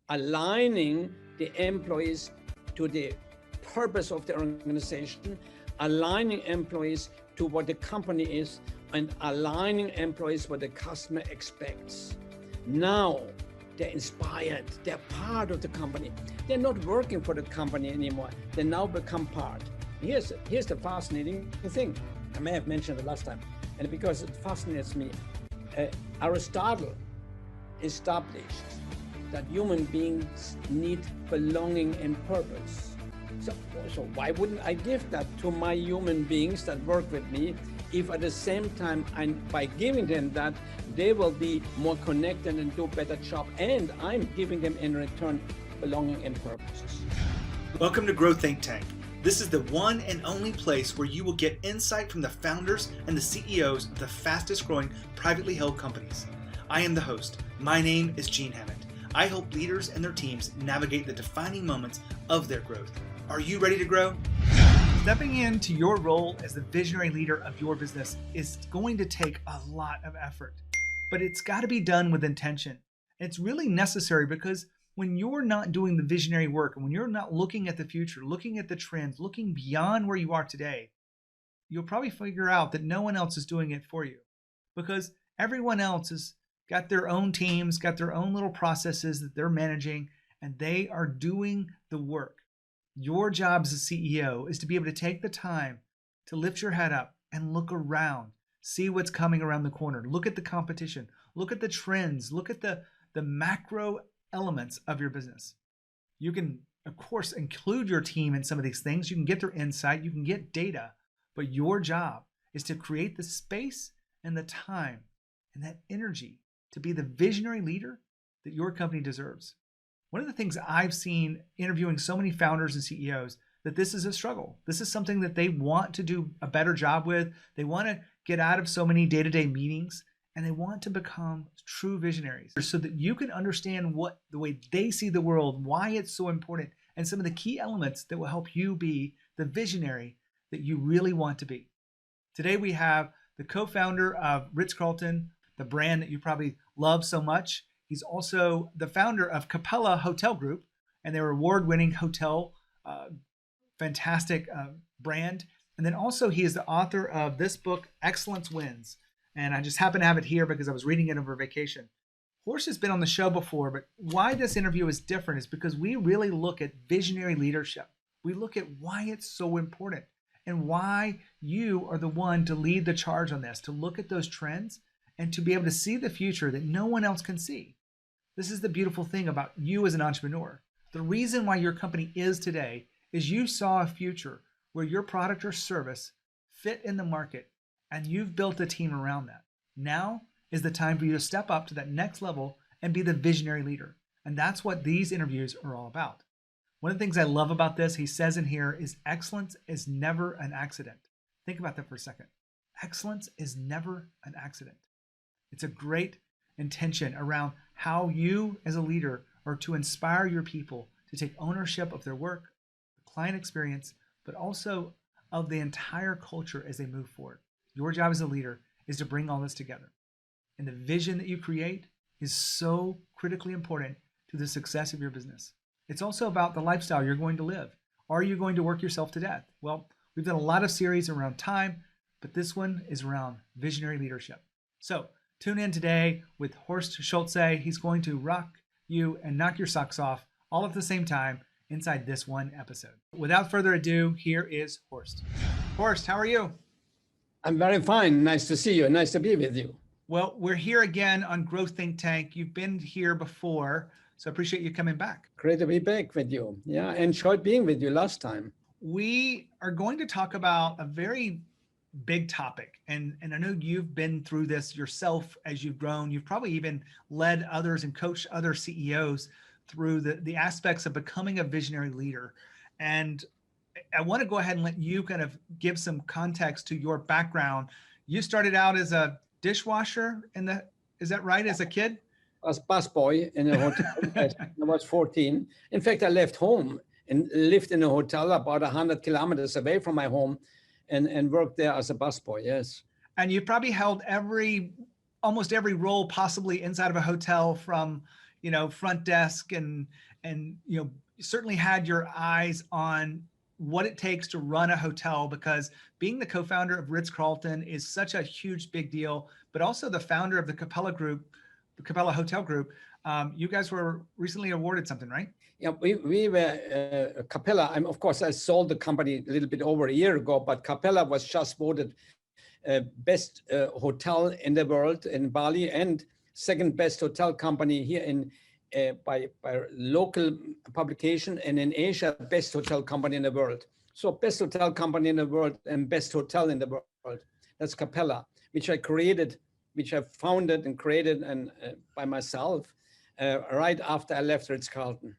aligning the employees to the purpose of the organization, aligning employees to what the company is, and aligning employees what the customer expects. Now they're inspired, they're part of the company. They're not working for the company anymore. They now become part. Here's the fascinating thing. I may have mentioned it last time, and because it fascinates me, Aristotle established that human beings need belonging and purpose. So why wouldn't I give that to my human beings that work with me, if at the same time, by giving them that, they will be more connected and do a better job, and I'm giving them in return belonging and purpose. Welcome to Grow Think Tank. This is the one and only place where you will get insight from the founders and the CEOs of the fastest growing privately held companies. I am the host. My name is Gene Hammett. I help leaders and their teams navigate the defining moments of their growth. Are you ready to grow? Stepping into your role as the visionary leader of your business is going to take a lot of effort, but it's got to be done with intention. It's really necessary because when you're not doing the visionary work and when you're not looking at the future, looking at the trends, looking beyond where you are today, you'll probably figure out that no one else is doing it for you, because everyone else has got their own teams, got their own little processes that they're managing, and they are doing the work. Your job as a CEO is to be able to take the time to lift your head up and look around, see what's coming around the corner, look at the competition, look at the trends, look at the macro elements of your business. You can, of course, include your team in some of these things. You can get their insight, you can get data, but your job is to create the space and the time and that energy to be the visionary leader that your company deserves. One of the things I've seen interviewing so many founders and CEOs, that this is a struggle. This is something that they want to do a better job with. They want to get out of so many day-to-day meetings, and they want to become true visionaries so that you can understand what the way they see the world, why it's so important, and some of the key elements that will help you be the visionary that you really want to be. Today we have the co-founder of Ritz Carlton, the brand that you probably love so much. He's also the founder of Capella Hotel Group, and their award-winning hotel, fantastic brand. And then also he is the author of this book, Excellence Wins. And I just happen to have it here because I was reading it over vacation. Horst has been on the show before, but why this interview is different is because we really look at visionary leadership. We look at why it's so important and why you are the one to lead the charge on this, to look at those trends and to be able to see the future that no one else can see. This is the beautiful thing about you as an entrepreneur. The reason why your company is today is you saw a future where your product or service fit in the market and you've built a team around that. Now is the time for you to step up to that next level and be the visionary leader. And that's what these interviews are all about. One of the things I love about this, he says in here, is excellence is never an accident. Think about that for a second. Excellence is never an accident. It's a great intention around how you as a leader are to inspire your people to take ownership of their work, the client experience, but also of the entire culture as they move forward. Your job as a leader is to bring all this together. And the vision that you create is so critically important to the success of your business. It's also about the lifestyle you're going to live. Are you going to work yourself to death? Well, we've done a lot of series around time, but this one is around visionary leadership. So tune in today with Horst Schulze. He's going to rock you and knock your socks off all at the same time inside this one episode. Without further ado, here is Horst. Horst, how are you? I'm very fine. Nice to see you. Nice to be with you. Well, we're here again on Growth Think Tank. You've been here before, so I appreciate you coming back. Great to be back with you. Yeah, enjoyed being with you last time. We are going to talk about a very big topic. And I know you've been through this yourself as you've grown. You've probably even led others and coached other CEOs through the aspects of becoming a visionary leader. And I want to go ahead and let you kind of give some context to your background. You started out as a dishwasher is that right, as a kid? I was busboy in a hotel. I was 14. In fact, I left home and lived in a hotel about 100 kilometers away from my home and worked there as a busboy, yes. And you probably held almost every role possibly inside of a hotel, from, front desk and certainly had your eyes on what it takes to run a hotel, because being the co-founder of Ritz Carlton is such a huge, big deal, but also the founder of the Capella Group, the Capella Hotel Group. You guys were recently awarded something, right? Yeah, we were Capella. Of course, I sold the company a little bit over a year ago, but Capella was just voted best hotel in the world in Bali, and second best hotel company here in by local publication, and in Asia, best hotel company in the world. So best hotel company in the world and best hotel in the world. That's Capella, which I founded and created and by myself right after I left Ritz Carlton.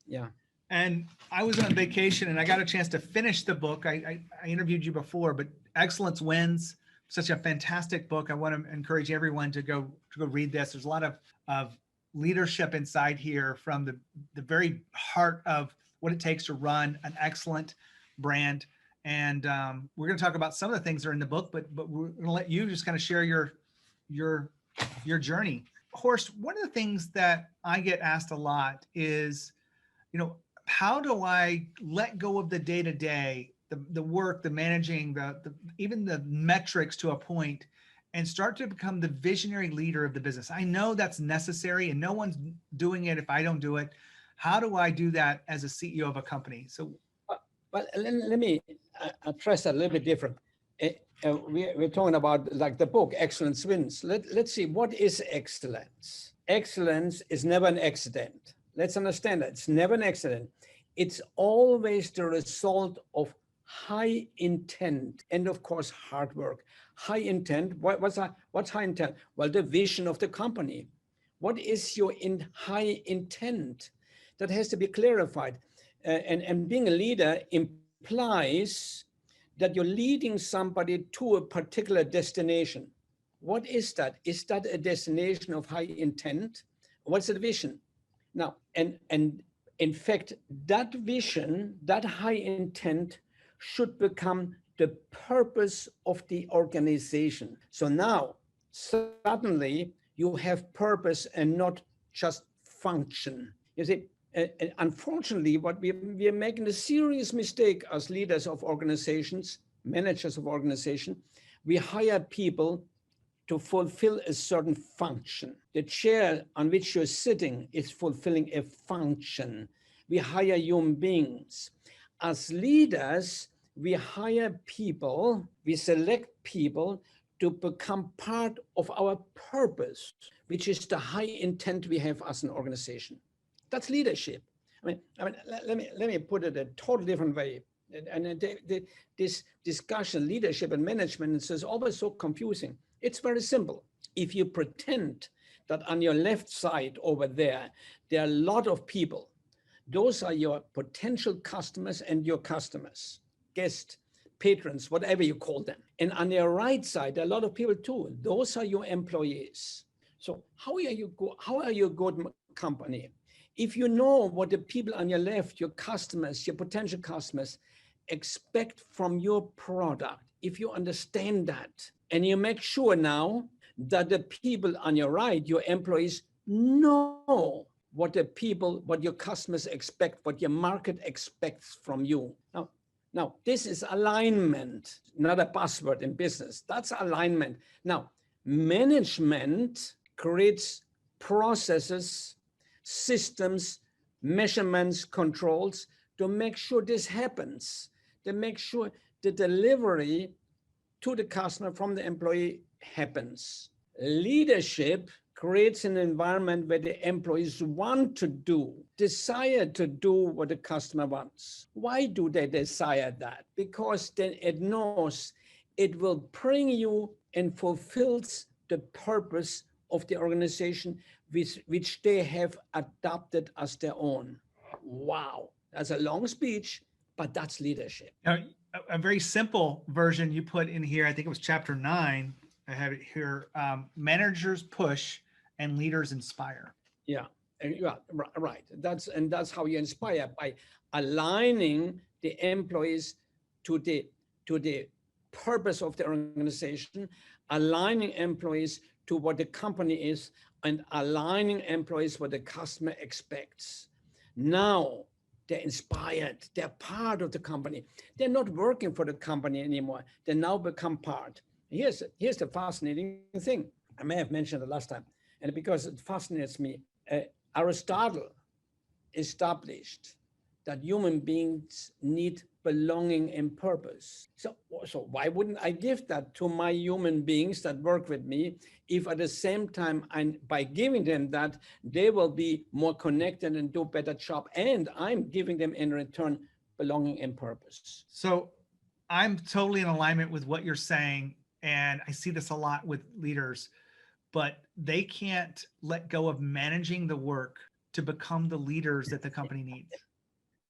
Yeah. And I was on vacation and I got a chance to finish the book. I interviewed you before, but Excellence Wins, such a fantastic book. I want to encourage everyone to go read this. There's a lot of leadership inside here from the very heart of what it takes to run an excellent brand. And we're going to talk about some of the things that are in the book, but we're going to let you just kind of share your journey. Horst, one of the things that I get asked a lot is, how do I let go of the day-to-day, the work, the managing, even the metrics to a point, and start to become the visionary leader of the business? I know that's necessary and no one's doing it if I don't do it. How do I do that as a CEO of a company? So, but let me address that a little bit different. We're talking about like the book, Excellence Wins. Let's see, what is excellence? Excellence is never an accident. Let's understand that. It's never an accident. It's always the result of high intent and, of course, hard work. High intent, what's high intent? Well, the vision of the company. What is your high intent? That has to be clarified. And being a leader implies that you're leading somebody to a particular destination. What is that? Is that a destination of high intent? What's the vision? Now, and in fact, that vision, that high intent should become the purpose of the organization. So now, suddenly, you have purpose and not just function. You see, unfortunately, what we are making a serious mistake as leaders of organizations, managers of organization. We hire people to fulfill a certain function. The chair on which you're sitting is fulfilling a function. We hire human beings. As leaders, we hire people, we select people to become part of our purpose, which is the high intent we have as an organization. That's leadership. I mean, let me put it a totally different way. And this discussion, leadership and management, is always so confusing. It's very simple. If you pretend that on your left side over there are a lot of people, those are your potential customers and your customers, guests, patrons, whatever you call them. And on your right side, there are a lot of people too. Those are your employees. So how are you a good company? If you know what the people on your left, your customers, your potential customers expect from your product, if you understand that, and you make sure now that the people on your right, your employees, know what your customers expect, what your market expects from you. Now, this is alignment, not a buzzword in business. That's alignment. Now, management creates processes, systems, measurements, controls to make sure this happens, to make sure the delivery to the customer from the employee happens. Leadership creates an environment where the employees want to desire to do what the customer wants. Why do they desire that? Because then it knows it will bring you and fulfills the purpose of the organization which they have adopted as their own. Wow, that's a long speech, but that's leadership. Now, a very simple version you put in here, I think it was chapter 9, I have it here, managers push and leaders inspire. Yeah, right. That's how you inspire, by aligning the employees to the purpose of the organization, aligning employees to what the company is and aligning employees what the customer expects. Now they're inspired, they're part of the company. They're not working for the company anymore. They now become part. Here's the fascinating thing. I may have mentioned it last time, and because it fascinates me, Aristotle established that human beings need belonging and purpose. So why wouldn't I give that to my human beings that work with me if at the same time, by giving them that, they will be more connected and do a better job, and I'm giving them in return belonging and purpose. So I'm totally in alignment with what you're saying, and I see this a lot with leaders, but they can't let go of managing the work to become the leaders that the company needs.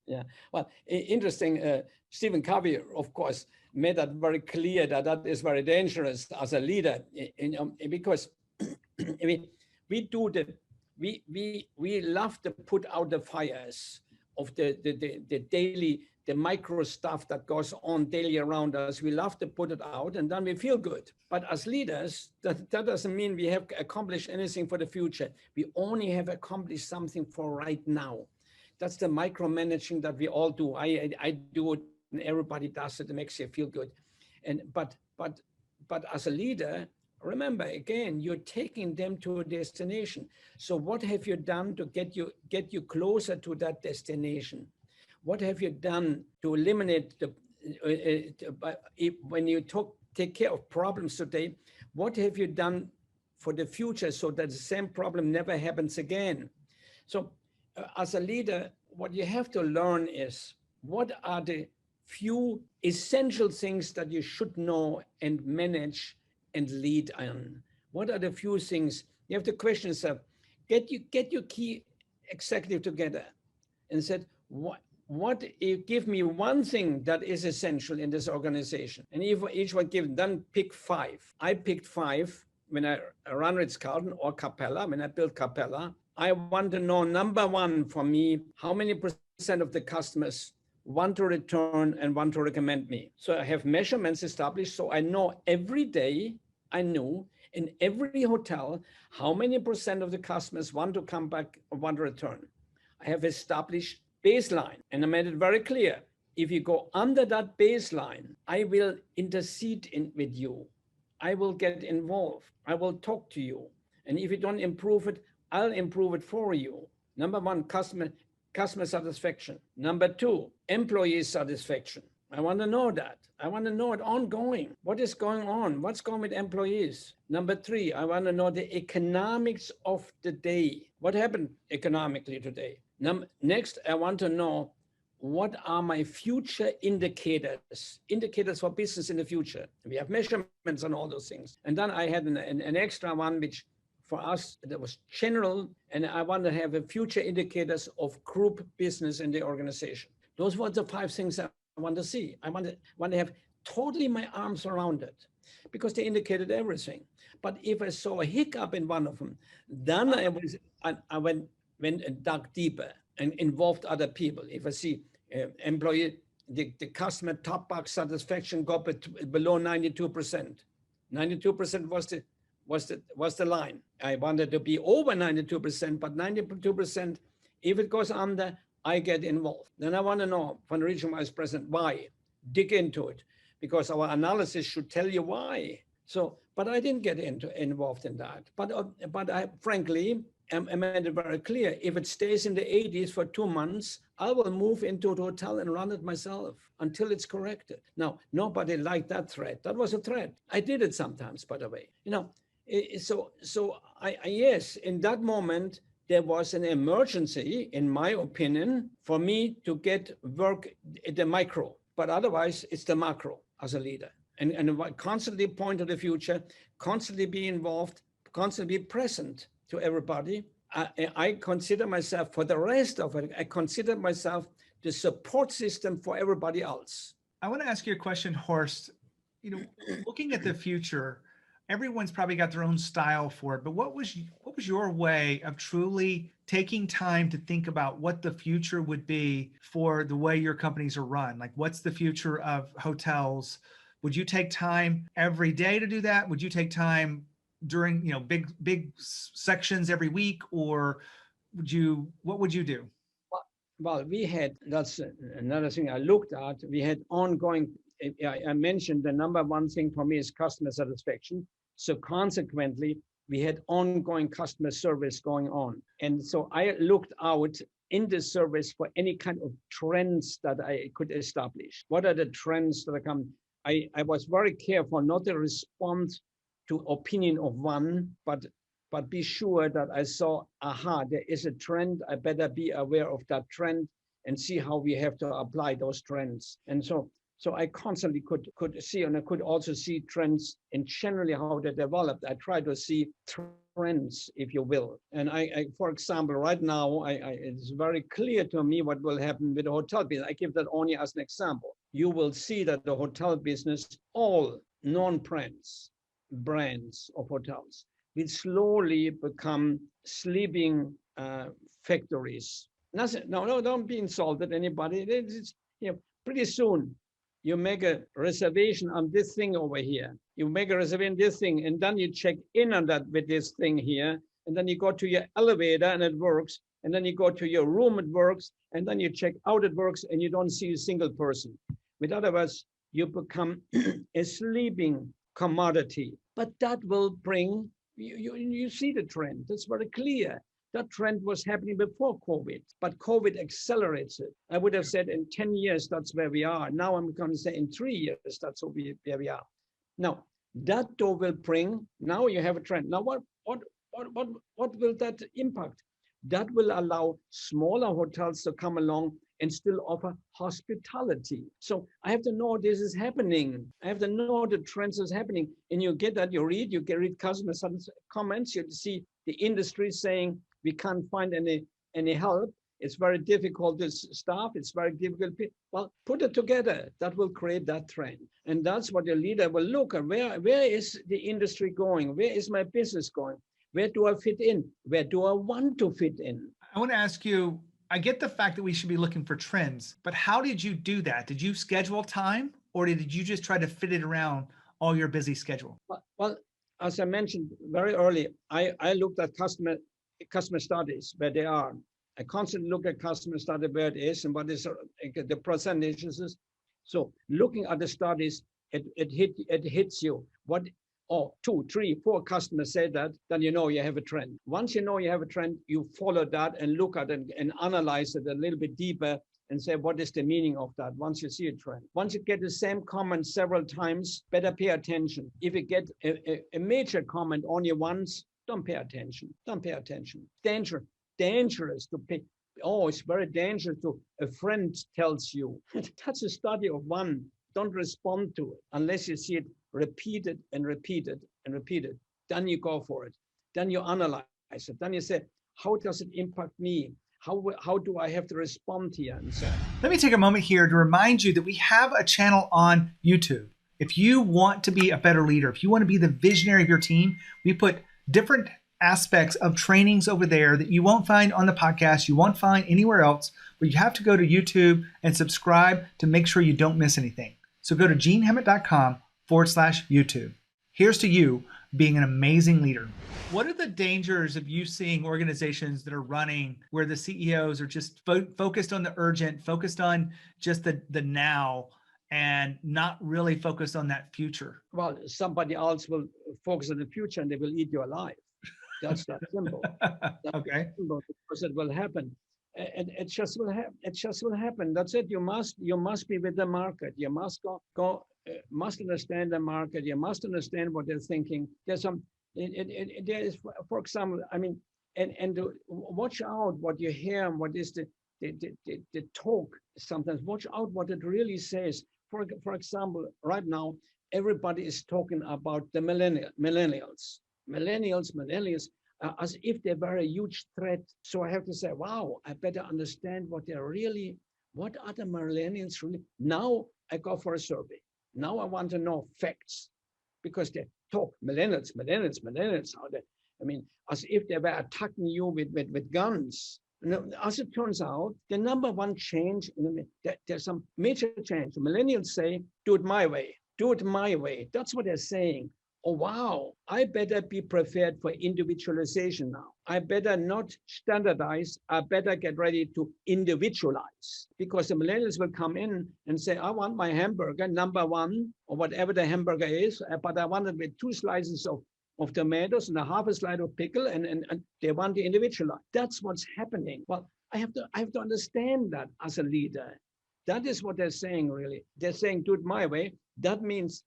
Yeah, well, interesting. Stephen Covey, of course, made that very clear that is very dangerous as a leader, because I mean, we love to put out the fires of the daily, the micro stuff that goes on daily around us. We love to put it out, and then we feel good. But as leaders, that doesn't mean we have accomplished anything for the future. We only have accomplished something for right now. That's the micromanaging that we all do. I do it, and everybody does it. It makes you feel good. But as a leader, remember again, you're taking them to a destination. So what have you done to get you closer to that destination? What have you done to eliminate when you take care of problems today? What have you done for the future so that the same problem never happens again? So as a leader, what you have to learn is what are the few essential things that you should know and manage and lead on. What are the few things? You have to question yourself. Get your key executive together and said, what give me one thing that is essential in this organization? And if each one give, then pick 5. I picked 5 when I ran Ritz Carlton or Capella, when I built Capella. I want to know, number 1 for me, how many % of the customers want to return and want to recommend me. So I have measurements established. So I know every day, I knew in every hotel, how many % of the customers want to come back or want to return. I have established baseline, and I made it very clear. If you go under that baseline, I will intercede with you. I will get involved. I will talk to you. And if you don't improve it, I'll improve it for you. Number 1, customer satisfaction. Number 2, employee satisfaction. I want to know that. I want to know it ongoing. What is going on? What's going with employees? Number 3, I want to know the economics of the day. What happened economically today? Next, I want to know what are my future indicators for business in the future. We have measurements on all those things. And then I had an extra one, which for us, that was general, and I want to have a future indicators of group business in the organization. Those were the 5 things I want to see. I want to have totally my arms around it because they indicated everything. But if I saw a hiccup in one of them, then I went and dug deeper and involved other people. If I see employee, the customer top box satisfaction got below 92%. 92% was the line. I wanted to be over 92%, but 92%, if it goes under, I get involved. Then I want to know from the regional vice president why. Dig into it, because our analysis should tell you why. So, but I didn't get involved in that. But I frankly, I made it very clear. If it stays in the 80s for 2 months, I will move into a hotel and run it myself until it's corrected. Now, nobody liked that threat. That was a threat. I did it sometimes, by the way. So yes, in that moment, there was an emergency, in my opinion, for me to get work at the micro. But otherwise, it's the macro as a leader. And constantly point to the future, constantly be involved, constantly be present to everybody. I consider myself, for the rest of it, I consider myself the support system for everybody else. I want to ask you a question, Horst. Looking at the future, everyone's probably got their own style for it, but what was your way of truly taking time to think about what the future would be for the way your companies are run? Like, what's the future of hotels? Would you take time every day to do that? Would you take time during, big sections every week, or what would you do? Well, that's another thing I looked at. We had ongoing, I mentioned the number one thing for me is customer satisfaction. So consequently, we had ongoing customer service going on. And so I looked out in the service for any kind of trends that I could establish. What are the trends that are coming? I was very careful not to respond to opinion of one, but be sure that I saw, there is a trend. I better be aware of that trend and see how we have to apply those trends. And so I constantly could see, and I could also see trends in generally how they developed. I try to see trends, if you will. And I for example, right now, it's very clear to me what will happen with the hotel business. I give that only as an example. You will see that the hotel business, all non-brands of hotels, will slowly become sleeping factories. Nothing. No, don't be insulted, anybody. It's, pretty soon, you make a reservation on this thing over here. You make a reservation on this thing, and then you check in on that with this thing here, and then you go to your elevator and it works, and then you go to your room, it works, and then you check out, it works, and you don't see a single person. With other words, you become a sleeping commodity. But that will bring, you see the trend. That's very clear. That trend was happening before COVID, but COVID accelerates it. I would have said in 10 years, that's where we are. Now I'm going to say in 3 years, that's where we are. Now, that though will bring, now you have a trend. Now, what will that impact? That will allow smaller hotels to come along and still offer hospitality. So I have to know this is happening. I have to know the trends is happening. And you get that, you read customer comments, you see the industry saying, we can't find any help. It's very difficult to staff. It's very difficult. Well, put it together. That will create that trend. And that's what your leader will look at. Where is the industry going? Where is my business going? Where do I fit in? Where do I want to fit in? I want to ask you, I get the fact that we should be looking for trends, but how did you do that? Did you schedule time, or did you just try to fit it around all your busy schedule? Well, as I mentioned very early, I looked at customer studies where they are. I constantly look at customer study where it is and what is the percentages. So looking at the studies, it hits you. What 2, 3, 4 customers say that, then you know you have a trend. Once you know you have a trend, you follow that and look at it and analyze it a little bit deeper and say, what is the meaning of that once you see a trend? Once you get the same comment several times, better pay attention. If you get a major comment only once, don't pay attention. Don't pay attention. Dangerous to pay. Oh, it's very dangerous to, a friend tells you. That's a study of one. Don't respond to it unless you see it repeated and repeated and repeated. Then you go for it. Then you analyze it. Then you say, how does it impact me? How do I have to respond here? And so, let me take a moment here to remind you that we have a channel on YouTube. If you want to be a better leader, if you want to be the visionary of your team, we put different aspects of trainings over there that you won't find on the podcast, you won't find anywhere else, but you have to go to YouTube and subscribe to make sure you don't miss anything. So go to genehammett.com/YouTube. Here's to you being an amazing leader. What are the dangers of you seeing organizations that are running where the CEOs are just focused on the urgent, focused on just the now, and not really focused on that future? Well, somebody else will focus on the future and they will eat you alive. That's that simple. Okay. Simple, because it will happen. And it just will happen. It just will happen. That's it. You must be with the market. You must must understand the market. You must understand what they're thinking. There's some. There is, for example, I mean, and watch out what you hear and what is the talk. Sometimes watch out what it really says. For example, right now everybody is talking about the millennials, as if they were a huge threat. So I have to say, wow, I better understand what are the millennials really. Now I go for a survey. Now I want to know facts, because they talk millennials, how they, I mean, as if they were attacking you with guns. As it turns out, the number one change, there's some major change. The millennials say, do it my way. Do it my way. That's what they're saying. oh, wow, I better be prepared for individualization now. I better not standardize. I better get ready to individualize, because the millennials will come in and say, I want my hamburger number one, or whatever the hamburger is, but I want it with 2 slices of tomatoes and a half a slice of pickle, and they want to individualize. That's what's happening. Well, I have to understand that as a leader. That is what they're saying, really. They're saying, do it my way. That means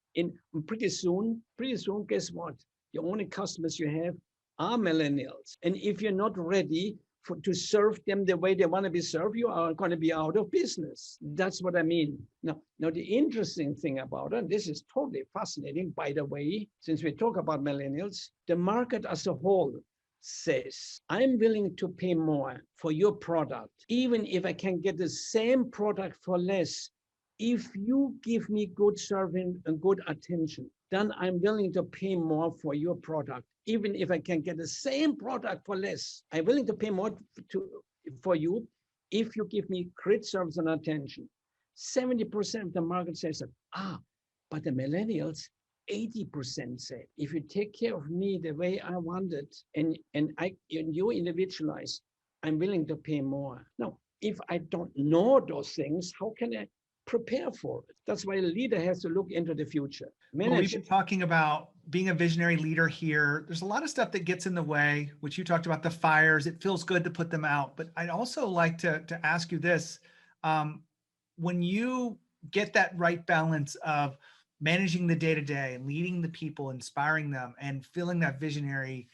pretty soon, guess what? The only customers you have are millennials. And if you're not ready to serve them the way they want to be served, you are going to be out of business. That's what I mean. Now, the interesting thing about it, and this is totally fascinating, by the way, since we talk about millennials, the market as a whole says, I'm willing to pay more for your product, even if I can get the same product for less. If you give me good serving and good attention, then I'm willing to pay more for your product, even if I can get the same product for less. I'm willing to pay more for you if you give me great service and attention. 70% of the market says that. But the millennials, 80% say, if you take care of me the way I want it, and you individualize, I'm willing to pay more. Now, if I don't know those things, how can I prepare for it? That's why a leader has to look into the future. Well, we've been talking about being a visionary leader here. There's a lot of stuff that gets in the way, which you talked about, the fires. It feels good to put them out. But I'd also like to ask you this. When you get that right balance of managing the day-to-day, leading the people, inspiring them, and feeling that visionary,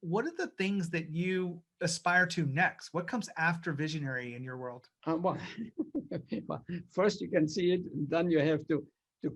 what are the things that you aspire to next? What comes after visionary in your world? Well, first you can see it, and then you have to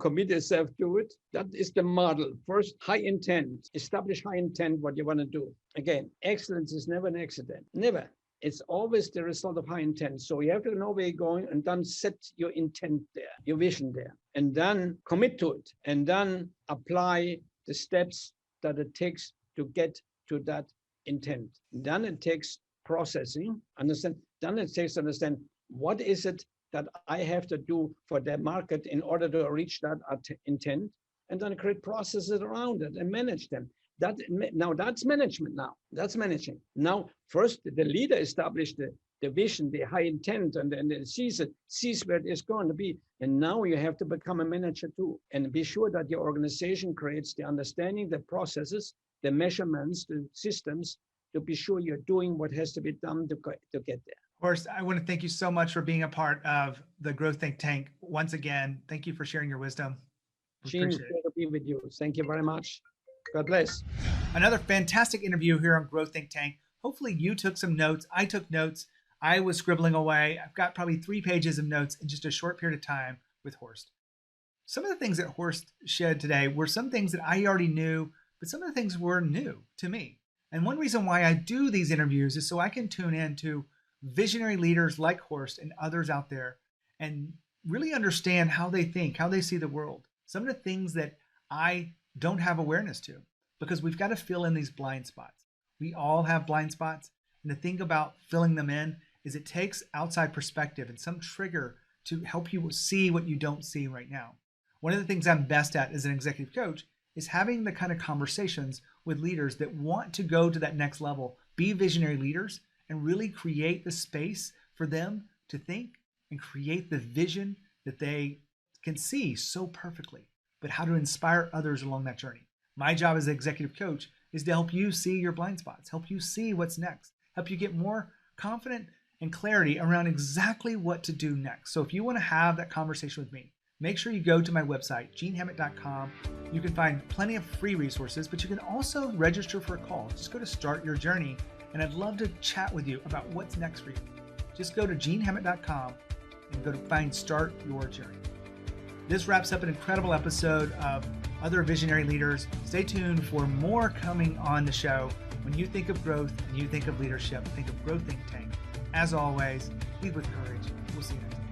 commit yourself to it. That is the model. First, high intent. Establish high intent, what you want to do. Again, excellence is never an accident. Never. It's always the result of high intent. So you have to know where you're going, and then set your intent there, your vision there, and then commit to it, and then apply the steps that it takes to get to that intent. Then it takes processing, understand. Then it takes to understand, what is it that I have to do for the market in order to reach that intent, and then create processes around it and manage them. Now that's management. Now that's managing. Now, first the leader established the vision, the high intent, and then sees where it is going to be. And now you have to become a manager too, and be sure that your organization creates the understanding, the processes, the measurements, the systems, to be sure you're doing what has to be done to get there. Horst, I want to thank you so much for being a part of the Growth Think Tank. Once again, thank you for sharing your wisdom. Gene, it's great to be with you. Thank you very much. God bless. Another fantastic interview here on Growth Think Tank. Hopefully you took some notes. I took notes. I was scribbling away. I've got probably 3 pages of notes in just a short period of time with Horst. Some of the things that Horst shared today were some things that I already knew, but some of the things were new to me. And one reason why I do these interviews is so I can tune in to visionary leaders like Horst and others out there and really understand how they think, how they see the world. Some of the things that I don't have awareness to, because we've got to fill in these blind spots. We all have blind spots. And the thing about filling them in is it takes outside perspective and some trigger to help you see what you don't see right now. One of the things I'm best at as an executive coach is having the kind of conversations with leaders that want to go to that next level, be visionary leaders, and really create the space for them to think and create the vision that they can see so perfectly, but how to inspire others along that journey. My job as an executive coach is to help you see your blind spots, help you see what's next, help you get more confident and clarity around exactly what to do next. So if you want to have that conversation with me, make sure you go to my website, genehammett.com. You can find plenty of free resources, but you can also register for a call. Just go to Start Your Journey, and I'd love to chat with you about what's next for you. Just go to genehammett.com and go to find Start Your Journey. This wraps up an incredible episode of Other Visionary Leaders. Stay tuned for more coming on the show. When you think of growth and you think of leadership, think of Growth Think Tank. As always, lead with courage. We'll see you next time.